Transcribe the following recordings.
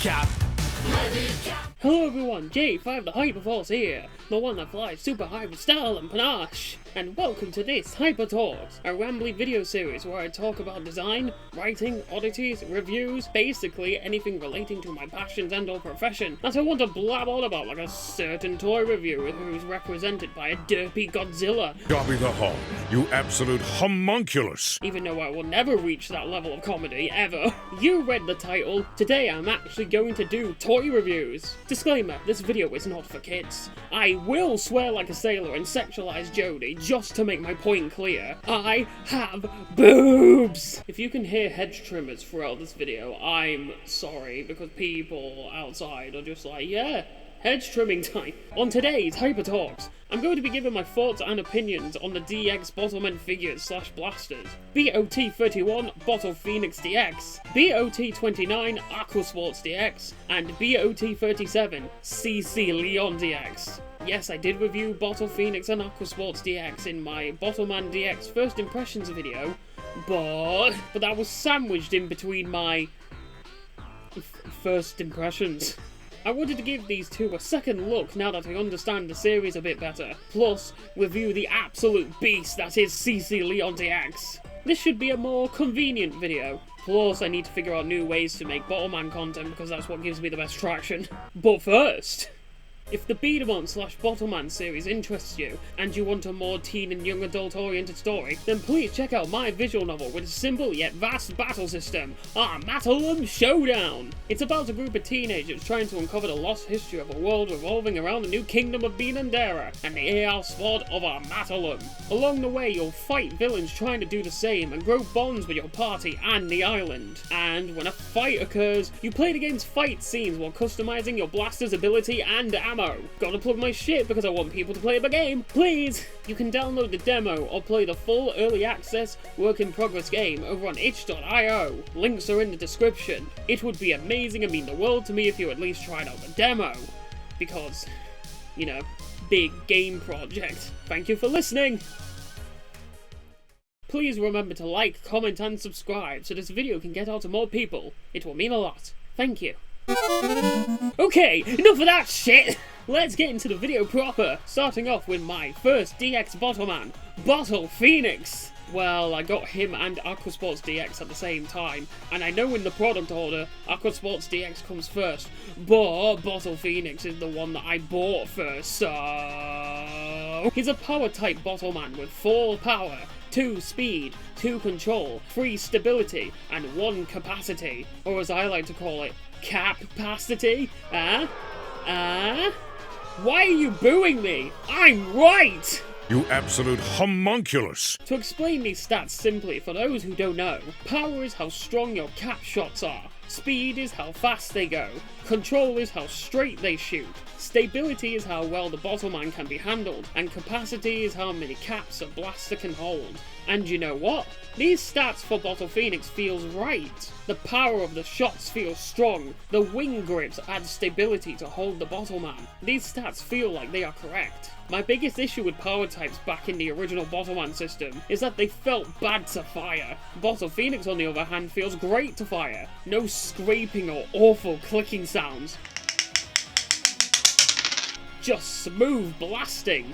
Hello everyone, J5 the Hyperforce here, the one that flies super high with style and panache, and welcome to this Hyper Talks, a rambly video series where I talk about design, writing, oddities, reviews, basically anything relating to my passions and or profession that I want to blab on about like a certain toy reviewer who's represented by a derpy Godzilla. JobbytheHong, you absolute homunculus! Even though I will never reach that level of comedy, ever. You read the title, today I'm actually going to do toy reviews. Disclaimer, this video is not for kids. I will swear like a sailor and sexualize Jodie just to make my point clear. I have boobs! If you can hear hedge trimmers throughout this video, I'm sorry, because people outside are just like, yeah, hedge trimming time. On today's Hyper Talks, I'm going to be giving my thoughts and opinions on the DX BOTTLEMAN figures / blasters, BOT31 Bottle Phoenix DX, BOT29 Aquasports DX, and BOT37 C.C.Leon DX. Yes, I did review Bottle Phoenix and Aquasports DX in my BOTTLEMAN DX first impressions video, but that was sandwiched in between my first impressions. I wanted to give these two a second look now that I understand the series a bit better, plus review the absolute beast that is C.C.Leon DX. This should be a more convenient video, plus I need to figure out new ways to make BOTTLEMAN content because that's what gives me the best traction. But first, if the B-Daman / BOTTLEMAN series interests you, and you want a more teen and young adult oriented story, then please check out my visual novel with a simple yet vast battle system, Mattelum Showdown! It's about a group of teenagers trying to uncover the lost history of a world revolving around the new kingdom of Benandera and the AR squad of Mattelum. Along the way you'll fight villains trying to do the same and grow bonds with your party and the island. And when a fight occurs, you play the game's fight scenes while customizing your blaster's ability and ammo. Gotta plug my shit because I want people to play the game, please! You can download the demo or play the full early access work in progress game over on itch.io. Links are in the description. It would be amazing and mean the world to me if you at least tried out the demo. Because, you know, big game project. Thank you for listening! Please remember to like, comment and subscribe so this video can get out to more people. It will mean a lot. Thank you. Okay, enough of that shit! Let's get into the video proper, starting off with my first DX BOTTLEMAN, Bottle Phoenix! Well, I got him and Aquasports DX at the same time, and I know in the product order, Aquasports DX comes first, but Bottle Phoenix is the one that I bought first, so... He's a power-type BOTTLEMAN with 4 power, 2 speed, 2 control, 3 stability, and 1 capacity, or as I like to call it, capacity? Why are you booing me? I'm right! You absolute homunculus! To explain these stats simply for those who don't know, power is how strong your cap shots are, speed is how fast they go, control is how straight they shoot, stability is how well the BOTTLEMAN can be handled, and capacity is how many caps a blaster can hold. And you know what? These stats for Bottle Phoenix feels right. The power of the shots feels strong, the wing grips add stability to hold the BOTTLEMAN. These stats feel like they are correct. My biggest issue with power types back in the original BOTTLEMAN system is that they felt bad to fire. Bottle Phoenix on the other hand feels great to fire. No scraping or awful clicking sounds. Just smooth blasting.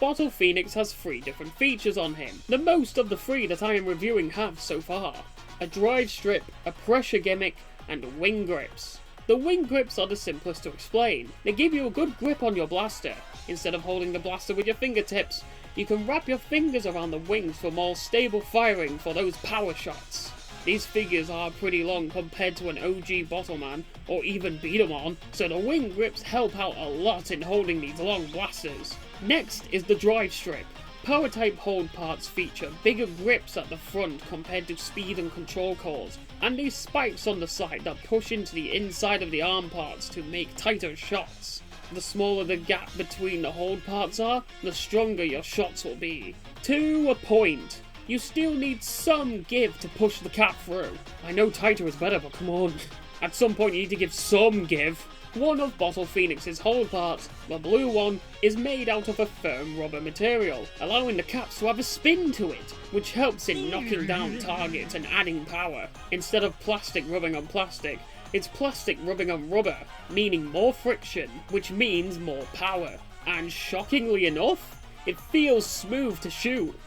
Bottle Phoenix has 3 different features on him. The most of the 3 that I am reviewing have so far. A drive strip, a pressure gimmick, and wing grips. The wing grips are the simplest to explain. They give you a good grip on your blaster. Instead of holding the blaster with your fingertips, you can wrap your fingers around the wings for more stable firing for those power shots. These figures are pretty long compared to an OG BOTTLEMAN or even B-Daman, so the wing grips help out a lot in holding these long blasters. Next is the drive strip. Power type hold parts feature bigger grips at the front compared to speed and control cores, and these spikes on the side that push into the inside of the arm parts to make tighter shots. The smaller the gap between the hold parts are, the stronger your shots will be. To a point. You still need some give to push the cap through. I know tighter is better, but come on. At some point you need to give some give. One of Bottle Phoenix's hold parts, the blue one, is made out of a firm rubber material, allowing the caps to have a spin to it, which helps in knocking down targets and adding power. Instead of plastic rubbing on plastic, it's plastic rubbing on rubber, meaning more friction, which means more power. And shockingly enough, it feels smooth to shoot.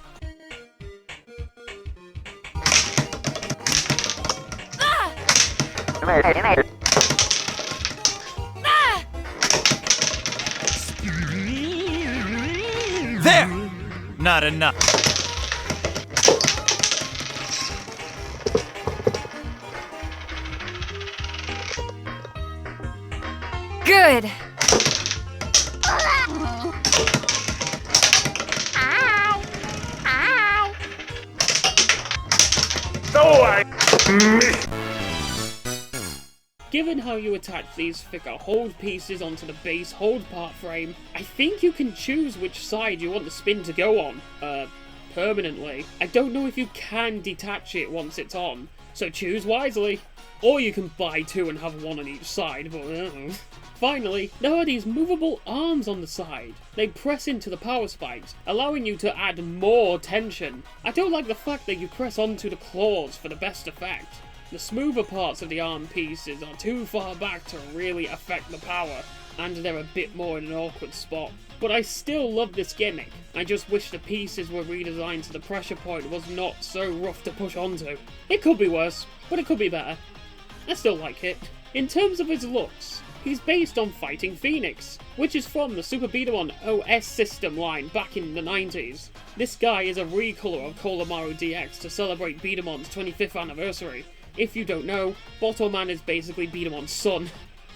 There! Not enough. Good! Given how you attach these thicker hold pieces onto the base hold part frame, I think you can choose which side you want the spin to go on, permanently. I don't know if you can detach it once it's on, so choose wisely. Or you can buy two and have one on each side, but Finally, there are these movable arms on the side. They press into the power spikes, allowing you to add more tension. I don't like the fact that you press onto the claws for the best effect. The smoother parts of the arm pieces are too far back to really affect the power, and they're a bit more in an awkward spot. But I still love this gimmick. I just wish the pieces were redesigned so the pressure point was not so rough to push onto. It could be worse, but it could be better. I still like it. In terms of his looks, he's based on Fighting Phoenix, which is from the Super B-Daman OS system line back in the 90s. This guy is a recolor of Koolamaru DX to celebrate B-Daman's 25th anniversary. If you don't know, BOTTLEMAN is basically B-Daman's son.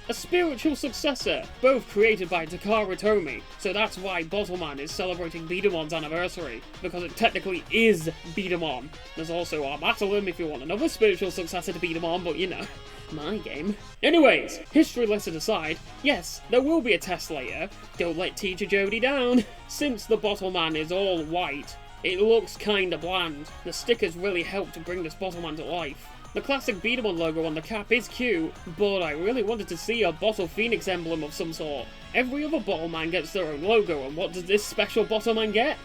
A spiritual successor, both created by TAKARATOMY, so that's why BOTTLEMAN is celebrating B-Daman's anniversary, because it technically is B-Daman. There's also Armatalum if you want another spiritual successor to B-Daman, but you know, my game. Anyways, history lesson aside, yes, there will be a test later. Don't let Teacher Jody down. Since the BOTTLEMAN is all white, it looks kinda bland. The stickers really help to bring this BOTTLEMAN to life. The classic B-Daman logo on the cap is cute, but I really wanted to see a Bottle Phoenix emblem of some sort. Every other BOTTLEMAN gets their own logo, and what does this special BOTTLEMAN get?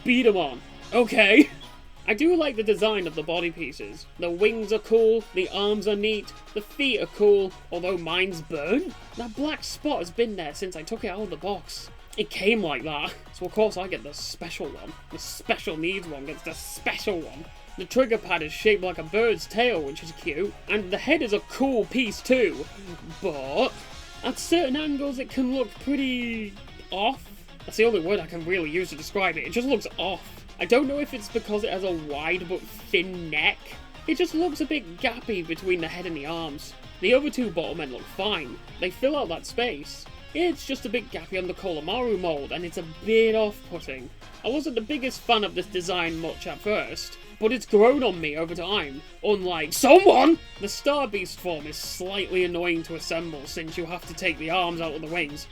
B-Daman. Okay. I do like the design of the body pieces. The wings are cool, the arms are neat, the feet are cool, although mine's burnt. That black spot has been there since I took it out of the box. It came like that, so of course I get the special one. The special needs one gets the special one. The trigger pad is shaped like a bird's tail, which is cute, and the head is a cool piece too, but at certain angles it can look pretty off. That's the only word I can really use to describe it. It just looks off. I don't know if it's because it has a wide but thin neck. It just looks a bit gappy between the head and the arms. The other two BOTTLEMAN look fine. They fill out that space. It's just a bit gappy on the Koolamaru mold, and it's a bit off-putting. I wasn't the biggest fan of this design much at first, but it's grown on me over time. Unlike someone! The Star Beast form is slightly annoying to assemble since you have to take the arms out of the wings.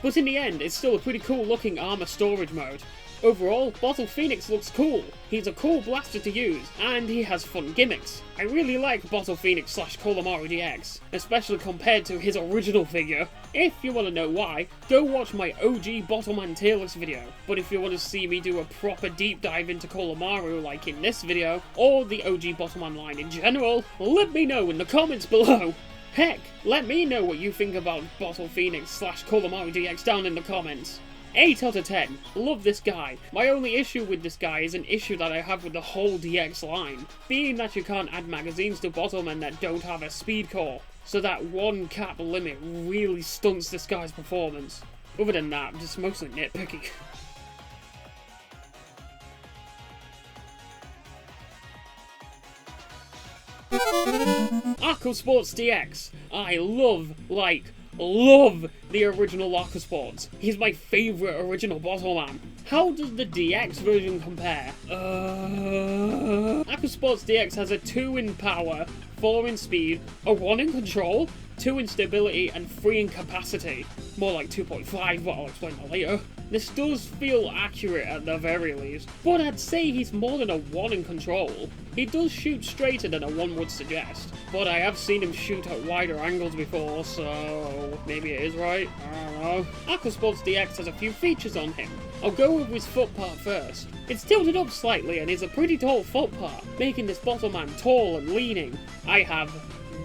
But in the end, it's still a pretty cool looking armor storage mode. Overall, Bottle Phoenix looks cool. He's a cool blaster to use, and he has fun gimmicks. I really like Bottle Phoenix / Koolamaru DX, especially compared to his original figure. If you want to know why, go watch my OG BOTTLEMAN tier list video. But if you want to see me do a proper deep dive into Koolamaru like in this video, or the OG BOTTLEMAN line in general, let me know in the comments below. Heck, let me know what you think about Bottle Phoenix / Koolamaru DX down in the comments. 8 out of 10. Love this guy. My only issue with this guy is an issue that I have with the whole DX line, being that you can't add magazines to BOTTLEMAN that don't have a speed core, so that one cap limit really stunts this guy's performance. Other than that, I'm just mostly nitpicky. Aquasports DX. I love the original Aquasports. He's my favourite original BOTTLEMAN. How does the DX version compare? Aquasports DX has a 2 in power, 4 in speed, a 1 in control, 2 in stability, and 3 in capacity. More like 2.5, but I'll explain that later. This does feel accurate at the very least, but I'd say he's more than a 1 in control. He does shoot straighter than a 1 would suggest, but I have seen him shoot at wider angles before, so maybe it is right, I don't know. Aquasports DX has a few features on him. I'll go with his foot part first. It's tilted up slightly and is a pretty tall foot part, making this Bottleman tall and leaning. I have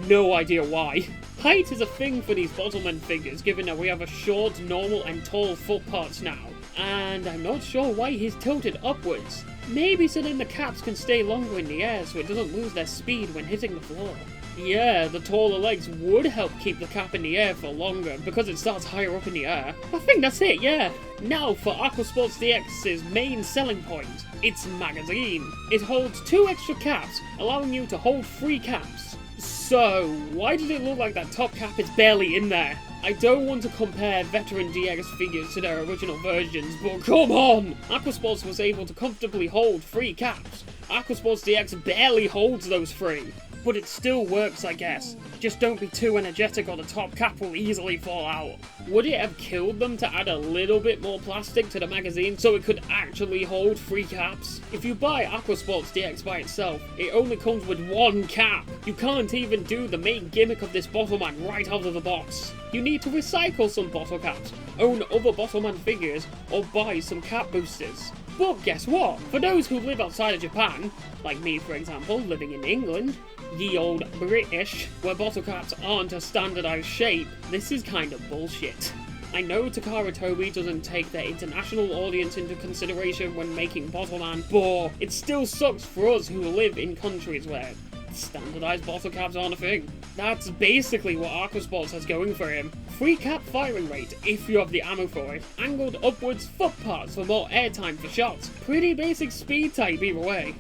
no idea why. Height is a thing for these Bottleman figures, given that we have a short, normal and tall foot parts now, and I'm not sure why he's tilted upwards. Maybe so then the caps can stay longer in the air so it doesn't lose their speed when hitting the floor. Yeah, the taller legs would help keep the cap in the air for longer because it starts higher up in the air. I think that's it, yeah. Now for Aquasports DX's main selling point, its magazine. It holds 2 extra caps, allowing you to hold 3 caps. So, why does it look like that top cap is barely in there? I don't want to compare veteran DX figures to their original versions, but come on! Aquasports was able to comfortably hold 3 caps. Aquasports DX barely holds those 3. But it still works, I guess. Just don't be too energetic or the top cap will easily fall out. Would it have killed them to add a little bit more plastic to the magazine so it could actually hold 3 caps? If you buy Aquasports DX by itself, it only comes with 1 cap. You can't even do the main gimmick of this Bottleman right out of the box. You need to recycle some bottle caps, own other Bottleman figures, or buy some cap boosters. But guess what? For those who live outside of Japan, like me for example, living in England, ye old British, where bottle caps aren't a standardized shape, this is kind of bullshit. I know TAKARATOMY doesn't take their international audience into consideration when making Bottleman, but it still sucks for us who live in countries where standardized bottle caps aren't a thing. That's basically what Aquasports has going for him. 3 cap firing rate if you have the ammo for it, angled upwards foot parts for more airtime for shots. Pretty basic speed type either way.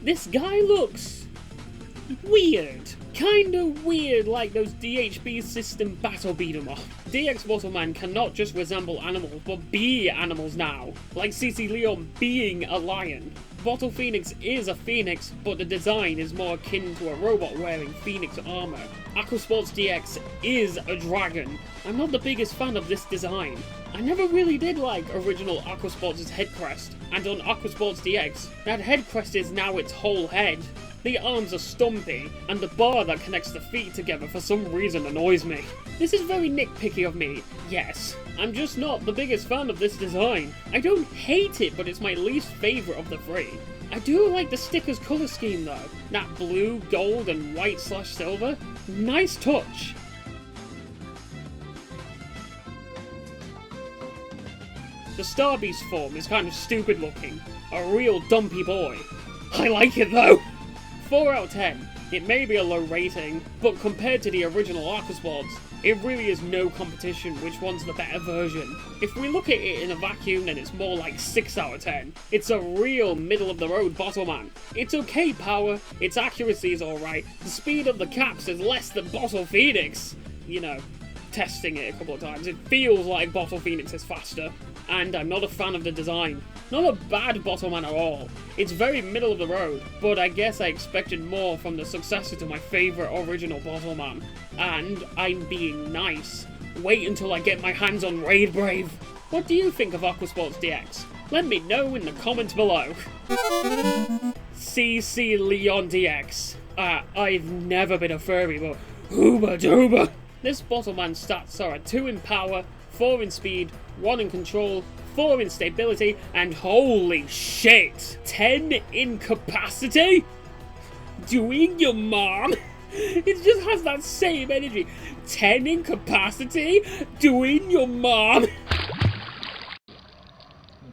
This guy looks weird. Kinda weird, like those DHB system battle beat 'em up. DX Bottleman cannot just resemble animals, but be animals now. Like C.C. Leon being a lion. Bottle Phoenix is a phoenix, but the design is more akin to a robot wearing phoenix armor. Aquasports DX is a dragon. I'm not the biggest fan of this design. I never really did like original Aquasports' head crest, and on Aquasports DX, that head crest is now its whole head. The arms are stumpy, and the bar that connects the feet together for some reason annoys me. This is very nitpicky of me, yes. I'm just not the biggest fan of this design. I don't hate it, but it's my least favourite of the 3. I do like the sticker's colour scheme though. That blue, gold and white/silver. Nice touch. The Star Beast form is kind of stupid looking. A real dumpy boy. I like it though! 4 out of 10. It may be a low rating, but compared to the original Aquasports, it really is no competition which one's the better version. If we look at it in a vacuum, then it's more like 6 out of 10. It's a real middle-of-the-road Bottleman. It's okay power, its accuracy is alright, the speed of the caps is less than Bottle Phoenix. You know, testing it a couple of times, it feels like Bottle Phoenix is faster. And I'm not a fan of the design. Not a bad Bottleman at all. It's very middle of the road, but I guess I expected more from the successor to my favourite original Bottleman. And I'm being nice. Wait until I get my hands on Raid Brave. What do you think of Aquasports DX? Let me know in the comments below. C.C. Leon DX. I've never been a furry, but hooba dooba. This Bottleman stats are a 2 in power, 4 in speed, 1 in control, 4 in stability, and holy shit, 10 in capacity? Doing your mom? It just has that same energy. 10 in capacity? Doing your mom?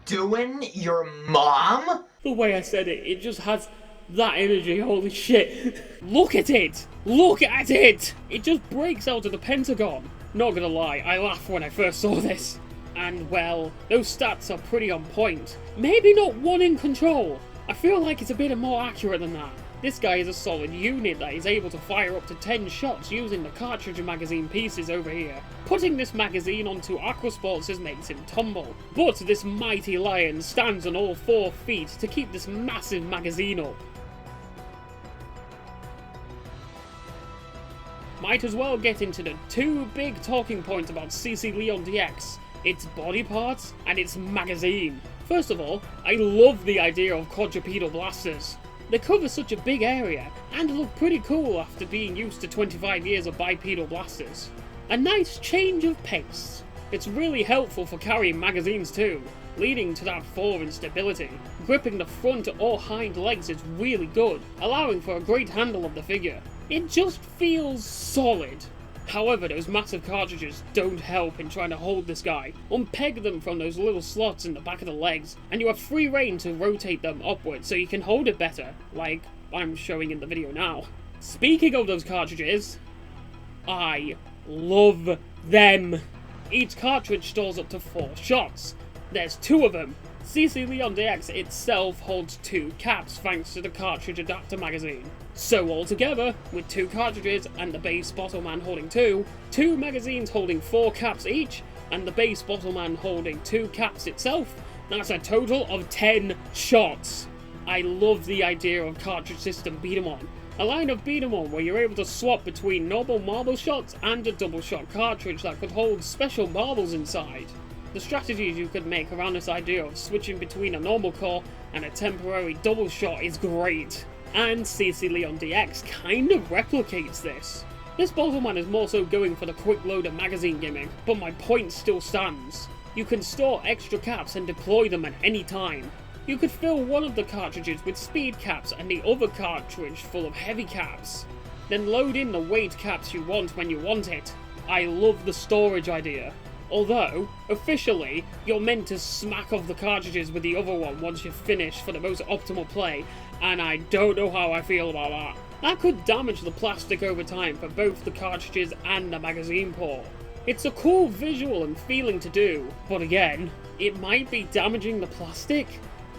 Doing your mom? The way I said it, it just has that energy, holy shit. Look at it! Look at it! It just breaks out of the pentagon. Not gonna lie, I laughed when I first saw this. And well, those stats are pretty on point. Maybe not 1 in control. I feel like it's a bit more accurate than that. This guy is a solid unit that is able to fire up to 10 shots using the Cartridge magazine pieces over here. Putting this magazine onto Aquasports makes him tumble. But this mighty lion stands on all 4 feet to keep this massive magazine up. might as well get into the two big talking points about C.C.Leon DX, its body parts and its magazine. First of all, I love the idea of quadrupedal blasters. They cover such a big area and look pretty cool after being used to 25 years of bipedal blasters. A nice change of pace. It's really helpful for carrying magazines too, leading to that forearm stability. Gripping the front or hind legs is really good, allowing for a great handle of the figure. It just feels solid. However, those massive cartridges don't help in trying to hold this guy. Unpeg them from those little slots in the back of the legs, and you have free reign to rotate them upwards so you can hold it better, like I'm showing in the video now. Speaking of those cartridges, I love them. Each cartridge stores up to 4 shots. There's 2 of them. C.C.Leon DX itself holds 2 caps thanks to the cartridge adapter magazine. So altogether, with 2 cartridges and the base BOTTLEMAN holding 2 magazines holding 4 caps each, and the base BOTTLEMAN holding 2 caps itself, that's a total of 10 shots. I love the idea of cartridge system beat-em-on. A line of beat-em-on where you're able to swap between normal marble shots and a double shot cartridge that could hold special marbles inside. The strategies you could make around this idea of switching between a normal core and a temporary double shot is great. And C.C.Leon DX kind of replicates this. This BOTTLEMAN is more so going for the quick loader magazine gimmick, but my point still stands. You can store extra caps and deploy them at any time. You could fill one of the cartridges with speed caps and the other cartridge full of heavy caps. Then load in the weight caps you want when you want it. I love the storage idea. Although, officially, you're meant to smack off the cartridges with the other one once you're finished for the most optimal play, and I don't know how I feel about that. That could damage the plastic over time for both the cartridges and the magazine port. It's a cool visual and feeling to do, but again, it might be damaging the plastic?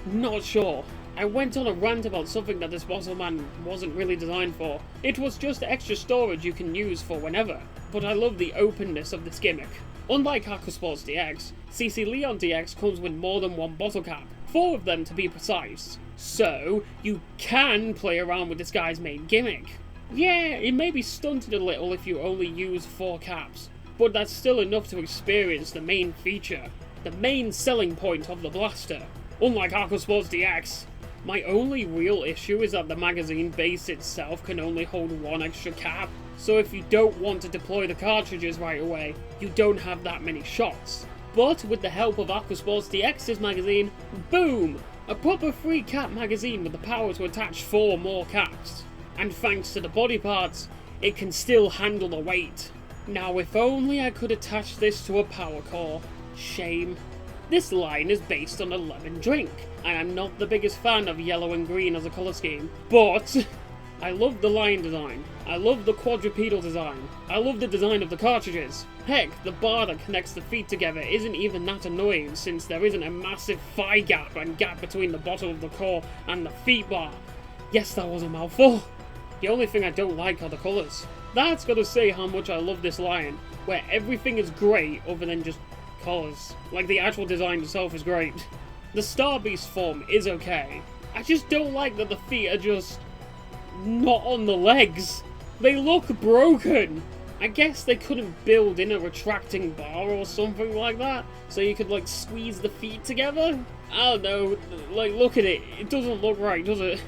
Not sure. I went on a rant about something that this BOTTLEMAN wasn't really designed for. It was just extra storage you can use for whenever, but I love the openness of this gimmick. Unlike Aquasports DX, C.C.Leon DX comes with more than 1 bottle cap, 4 of them to be precise. So, you can play around with this guy's main gimmick. Yeah, it may be stunted a little if you only use 4 caps, but that's still enough to experience the main feature, the main selling point of the blaster. Unlike Aquasports DX, my only real issue is that the magazine base itself can only hold 1 extra cap, so if you don't want to deploy the cartridges right away, you don't have that many shots. But with the help of Aquasports DX's magazine, boom! A proper free cap magazine with the power to attach 4 more caps. And thanks to the body parts, it can still handle the weight. Now if only I could attach this to a power core. Shame. This line is based on a lemon drink, and I'm not the biggest fan of yellow and green as a colour scheme, but I love the line design, I love the quadrupedal design, I love the design of the cartridges. Heck, the bar that connects the feet together isn't even that annoying since there isn't a massive thigh gap and gap between the bottom of the core and the feet bar. Yes, that was a mouthful. The only thing I don't like are the colours. That's gotta say how much I love this line, where everything is grey other than just colours. Like, the actual design itself is great. The Star Beast form is okay. I just don't like that the feet are just not on the legs. They look broken. I guess they couldn't build in a retracting bar or something like that, so you could like squeeze the feet together? I don't know, like look at it, it doesn't look right, does it?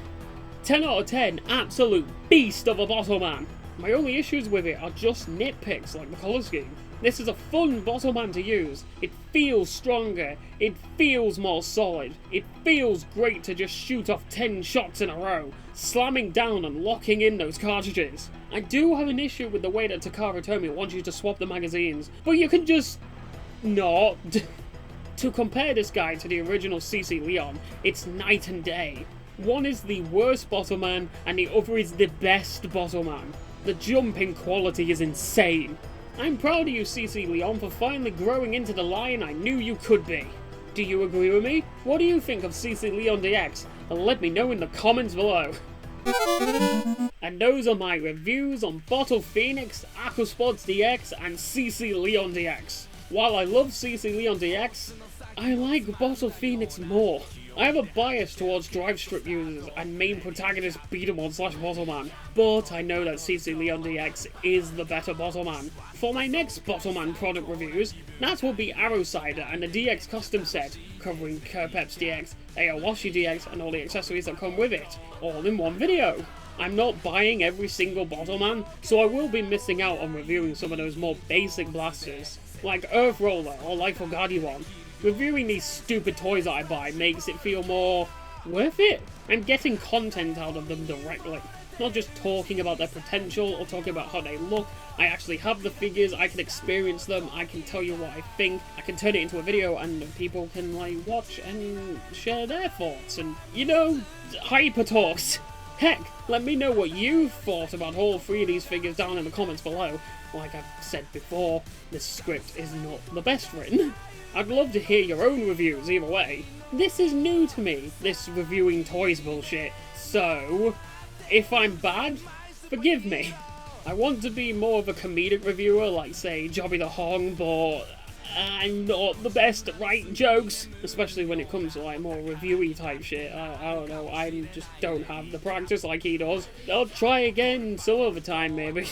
10 out of 10, absolute beast of a BOTTLEMAN. My only issues with it are just nitpicks like the colour scheme. This is a fun BOTTLEMAN to use. It feels stronger, it feels more solid, it feels great to just shoot off 10 shots in a row, slamming down and locking in those cartridges. I do have an issue with the way that TAKARATOMY wants you to swap the magazines, but you can just not. To compare this guy to the original C.C.Leon, it's night and day. One is the worst BOTTLEMAN and the other is the best BOTTLEMAN. The jump in quality is insane. I'm proud of you, C.C.Leon, for finally growing into the lion I knew you could be. Do you agree with me? What do you think of C.C.Leon DX? And let me know in the comments below. And those are my reviews on Bottle Phoenix, Aquasports DX, and C.C.Leon DX. While I love C.C.Leon DX, I like Bottle Phoenix more. I have a bias towards drive strip users and main protagonist B-Daman / BOTTLEMAN, but I know that C.C.Leon DX is the better BOTTLEMAN. For my next BOTTLEMAN product reviews, that will be Arrow Cider and the DX custom set, covering Cartridge DX, Aowashi DX and all the accessories that come with it, all in one video. I'm not buying every single BOTTLEMAN, so I will be missing out on reviewing some of those more basic blasters, like Earth Roller or Life of Guardian. Reviewing these stupid toys that I buy makes it feel more worth it. I'm getting content out of them directly, not just talking about their potential or talking about how they look. I actually have the figures, I can experience them, I can tell you what I think, I can turn it into a video and people can like watch and share their thoughts and, you know, hyper talks. Heck, let me know what you thought about all 3 of these figures down in the comments below. Like I've said before, this script is not the best written. I'd love to hear your own reviews either way. This is new to me, this reviewing toys bullshit, so if I'm bad, forgive me. I want to be more of a comedic reviewer like say JobbytheHong, but I'm not the best at writing jokes, especially when it comes to like more reviewy type shit. I don't know, I just don't have the practice like he does. I'll try again some other time maybe.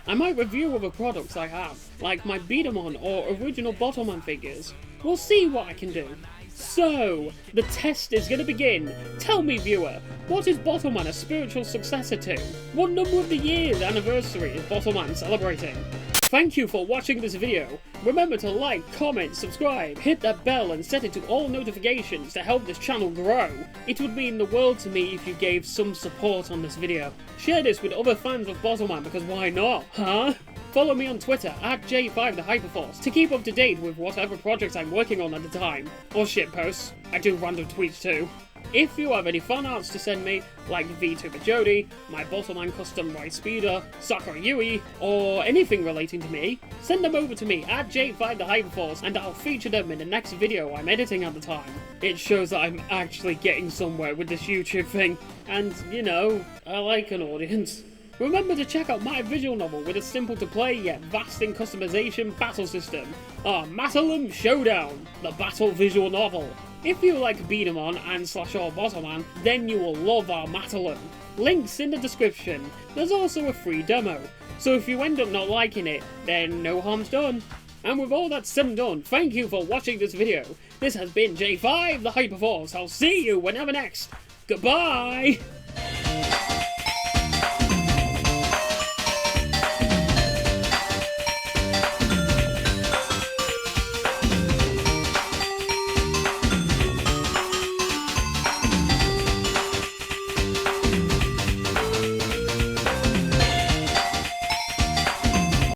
I might review other products I have, like my B-Daman or original BOTTLEMAN figures. We'll see what I can do. So, the test is going to begin. Tell me, viewer, what is BOTTLEMAN a spiritual successor to? What number of the year's anniversary is BOTTLEMAN celebrating? Thank you for watching this video. Remember to like, comment, subscribe, hit that bell and set it to all notifications to help this channel grow. It would mean the world to me if you gave some support on this video. Share this with other fans of BOTTLEMAN because why not, huh? Follow me on Twitter at J5TheHyperforce to keep up to date with whatever projects I'm working on at the time. Or shitposts. I do random tweets too. If you have any fan arts to send me, like VTuber Jody, my BOTTLEMAN custom Ride Speeder, Sakura Yui, or anything relating to me, send them over to me at J5TheHyperforce and I'll feature them in the next video I'm editing at the time. It shows that I'm actually getting somewhere with this YouTube thing, and, you know, I like an audience. Remember to check out my visual novel with a simple to play yet vast in customization battle system, Mastering Showdown, the battle visual novel. If you like B-Daman and /or BOTTLEMAN, then you will love our Mastering. Links in the description. There's also a free demo, so if you end up not liking it, then no harm's done. And with all that said and done, thank you for watching this video. This has been J5 the Hyperforce. I'll see you whenever next. Goodbye!